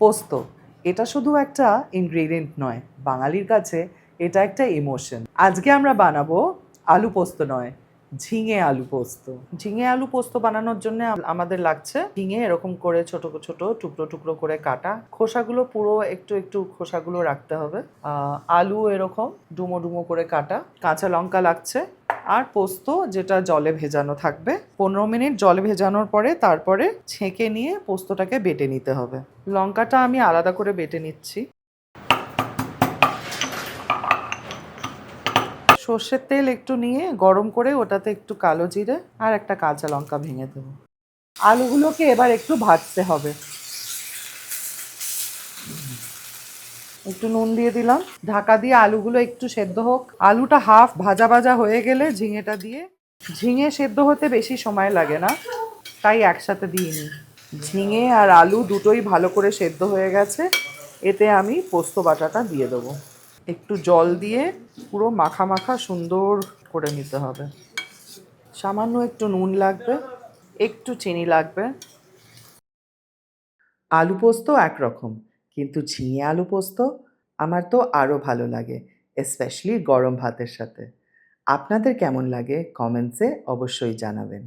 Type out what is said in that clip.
পোস্ত এটা শুধু একটা ইনগ্রেডিয়েন্ট নয়, বাঙালির কাছে এটা একটা ইমোশন। আজকে আমরা বানাবো আলু পোস্ত নয়, ঝিঙে আলু পোস্ত। ঝিঙে আলু পোস্ত বানানোর জন্য আমাদের লাগছে ঝিঙে এরকম করে ছোট ছোট টুকরো টুকরো করে কাটা, খোসাগুলো পুরো একটু একটু খোসাগুলো রাখতে হবে। আলু এরকম ডুমো ডুমো করে কাটা, কাঁচা লঙ্কা লাগছে, আর পোস্ত যেটা জলে ভেজানো থাকবে। 15 মিনিট জলে ভেজানোর পরে তারপরে ছেঁকে নিয়ে পোস্তটাকে বেটে নিতে হবে। লঙ্কাটা আমি আলাদা করে বেটে নিচ্ছি। সর্ষের তেল একটু নিয়ে গরম করে ওটাতে একটু কালো জিরে আর একটা কাঁচা লঙ্কা ভেঙে দেবো। আলুগুলোকে এবার একটু ভাজতে হবে। একটু নুন দিয়ে দিলাম, ঢাকা দিয়ে আলুগুলো একটু সেদ্ধ হোক। আলুটা হাফ ভাজা ভাজা হয়ে গেলে ঝিঙেটা দিয়ে, ঝিঙে সেদ্ধ হতে বেশি সময় লাগে না, তাই একসাথে দিইনি। ঝিঙে আর আলু দুটোই ভালো করে সেদ্ধ হয়ে গেছে, এতে আমি পোস্ত বাটাটা দিয়ে দেবো। একটু জল দিয়ে পুরো মাখা মাখা সুন্দর করে নিতে হবে। সামান্য একটু নুন লাগবে, একটু চিনি লাগবে। আলু পোস্ত একরকম, কিন্তু ঝিঙে আলু পোস্ত আমার তো আরও ভালো লাগে, স্পেশালি গরম ভাতের সাথে। আপনাদের কেমন লাগে কমেন্টসে অবশ্যই জানাবেন।